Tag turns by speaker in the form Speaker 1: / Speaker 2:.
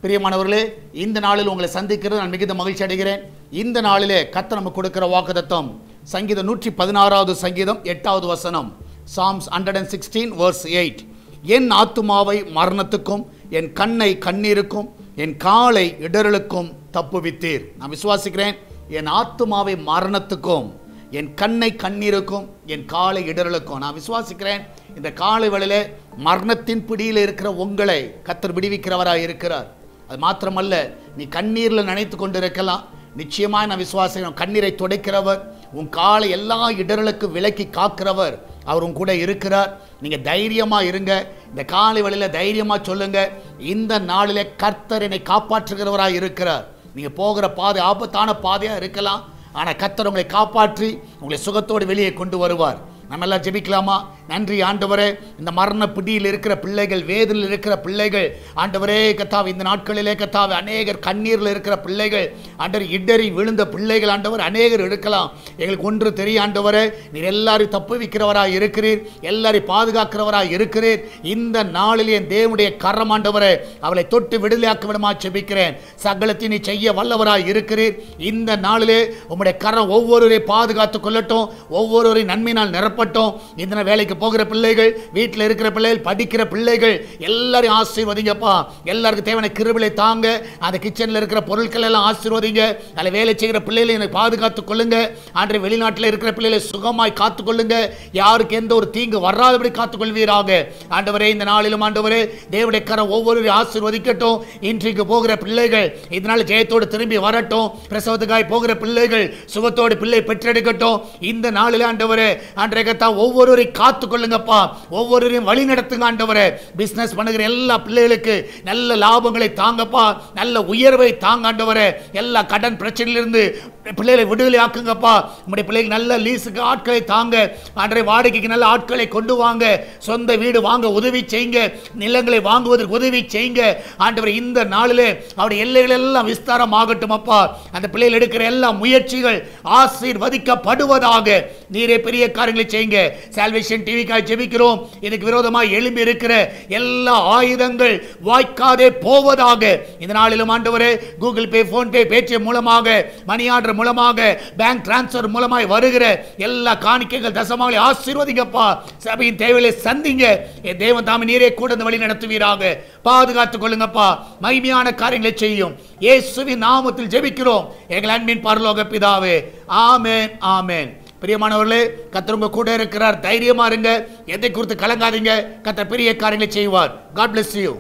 Speaker 1: பிரியமானவர்களே, இந்த நாளில் உங்களை சந்திக்கிறது நான் மிகுந்த மகிழ்ச்சி அடைகிறேன். இந்த நாளிலே கர்த்தர் நமக்கு கொடுக்கிற வாக்குத்தத்தம் சங்கீதம் 116வது சங்கீதம் 8வது வசனம். Psalms 116 verse 8. என் ஆத்துமாவை மரணத்துக்கும் என் கண்ணை கண்ணீருக்கும் என் காலை இடறலுக்கும் தப்புவித்தீர். நான் விசுவாசிக்கிறேன், என் ஆத்துமாவை மரணத்துக்கும் என் கண்ணை கண்ணீருக்கும் என் காலை இடறலுக்கும். நான் விசுவாசிக்கிறேன், இந்த காலை வேளையிலே மரணத்தின் பிடியில் இருக்கிற உங்களை கர்த்தர் விடுவிக்கிறவராக இருக்கிறார். அது மாத்திரமல்ல, நீ கண்ணீரில் நினைத்து கொண்டு இருக்கலாம். நிச்சயமாக நான் விசுவாசிக்கிறேன், கண்ணீரை துடைக்கிறவர், உன் காலை எல்லா இடர்களுக்கு விலக்கி காக்கிறவர் அவர் உன் கூட இருக்கிறார். நீங்கள் தைரியமாக இருங்க. இந்த காலை வேளையில் தைரியமாக சொல்லுங்க, இந்த நாளிலே கர்த்தர் என்னை காப்பாற்றுகிறவராக இருக்கிறார். நீங்கள் போகிற பாதை ஆபத்தான பாதையாக இருக்கலாம், ஆனால் கர்த்தர் உங்களை காப்பாற்றி உங்களை சுகத்தோடு வெளியே கொண்டு வருவார். நம்ம எல்லாம் ஜெபிக்கலாமா? நன்றி ஆண்டவரே, இந்த மரண பிடியில் இருக்கிற பிள்ளைகள், வேதனையில் இருக்கிற பிள்ளைகள், ஆண்டவரே கர்த்தாவே, இந்த நாட்களிலே கர்த்தாவே அநேகர் கண்ணீரில் இருக்கிற பிள்ளைகள், ஆண்டவர் இடறி விழுந்த பிள்ளைகள், ஆண்டவர் அநேகர் இருக்கலாம். எங்களுக்கு ஒன்று தெரியும் ஆண்டவரே, நீர் எல்லாரையும் தப்புவிக்கிறவராக இருக்கிறீர், எல்லாரையும் பாதுகாக்கிறவராக இருக்கிறீர். இந்த நாளில் என் தேவனுடைய கரம் ஆண்டவரே அவளை தொட்டு விடுதலையாக்க விடமா ஜெபிக்கிறேன். சகலத்தை நீ செய்ய வல்லவராக இருக்கிறீர். இந்த நாளிலே உம்முடைய கரம் ஒவ்வொருவரையும் பாதுகாத்து கொள்ளட்டும், ஒவ்வொருவரையும் நன்மையினால் நிரப்பட்டும். இந்த வேலைக்கு போகிற பிள்ளைகள், வீட்டில் இருக்கிற பிள்ளைகள், படிக்கிற பிள்ளைகள் எல்லாரையும் ஆசீர்வதிங்கப்பா. எல்லாருக்கும் தேவையான கிருபையை தாங்க. அந்த கிச்சனில் இருக்கிற பொருட்கள் எல்லாம் ஆசீர்வதிங்க. அதில் வேலை செய்கிற பிள்ளைகளை எனக்கு பாதுகாத்துக் கொள்ளுங்க. அன்றைய வெளிநாட்டில் இருக்கிற பிள்ளைகளை சுகமாய் காத்துக்கொள்ளுங்க. யாருக்கு எந்த ஒரு தீங்கு வராதபடி காத்துக்கொள்வீராக. ஆண்டவரே, இந்த நாளிலும் ஆண்டவரே தேவனுடைய கரம் ஒவ்வொருவரையும் ஆசீர்வதிக்கட்டும். இன்றைக்கு போகிற பிள்ளைகள் இதனால் ஜெயத்தோடு திரும்பி வரட்டும். பிரசவத்துக்காய் போகிற பிள்ளைகள் சுகத்தோடு பிள்ளை பெற்றெடுக்கட்டும். இந்த நாளில் ஆண்டவரே அன்றைய கர்த்தா ஒவ்வொருவரையும் காத்து கொள்ளுங்கப்பா, ஒவ்வொருவரையும் வழி நடத்துங்க ஆண்டவரே. பிசினஸ் பண்ணுகிற எல்லா பிள்ளைகளுக்கு நல்ல லாபங்களை தாங்கப்பா, நல்ல உயர்வை தாங்க ஆண்டவரே. எல்லா கடன் பிரச்சனையிலிருந்து பிள்ளைகளை விடுதலை ஆக்குங்கப்பா. உங்களுடைய பிள்ளைக்கு நல்ல லீஸுக்கு ஆட்களை தாங்க ஆண்டவரே, வாடகைக்கு நல்ல ஆட்களை கொண்டு வாங்க. சொந்த வீடு வாங்க உதவி செய்யுங்க, நிலங்களை வாங்குவதற்கு உதவி செய்யுங்க ஆண்டவரே. இந்த நாளிலே அவருடைய எல்லைகள் எல்லாம் விஸ்தாரம் ஆகட்டும் அப்பா. அந்த பிள்ளைகள் எடுக்கிற எல்லா முயற்சிகள் ஆசீர்வதிக்கப்படுவதாக. நீரே பெரிய காரியங்களை செய்யுங்க. சால்வேஷன் டிவிக்காக ஜெபிக்கிறோம். இதுக்கு விரோதமாக எழும்பி இருக்கிற எல்லா ஆயுதங்கள் வாய்க்காதே போவதாக. இந்த நாளிலும் ஆண்டவரே கூகுள் பே, போன் பே, பேடிஎம் மூலமாக, மணி ஆர்டர் மூலமாக, பேங்க் டிரான்ஸ்ஃபர் மூலமாக வருகிற எல்லா காணிக்கைகள் தசமாவை ஆசீர்வதிங்கப்பா. சபையின் தேவையை சந்திங்க. என் தேவன் தாமே நீரே கூட வழி நடத்துவீராக. பாதுகாத்துக் கொள்ளுங்கப்பா. மகிமையான காரியங்களை செய்யும். இயேசுவின் நாமத்தில் ஜெபிக்கிறோம் எங்கள் அன்பின் பரலோக பிதாவே. ஆமென், ஆமென். பிரியமானவர்களே, கர்த்தர் உங்க கூட இருக்கிறார். தைரியமா இருங்க. எதை குறித்து கலங்காதீங்க. கர்த்தர் பெரிய காரியங்களை செய்வார். God bless you.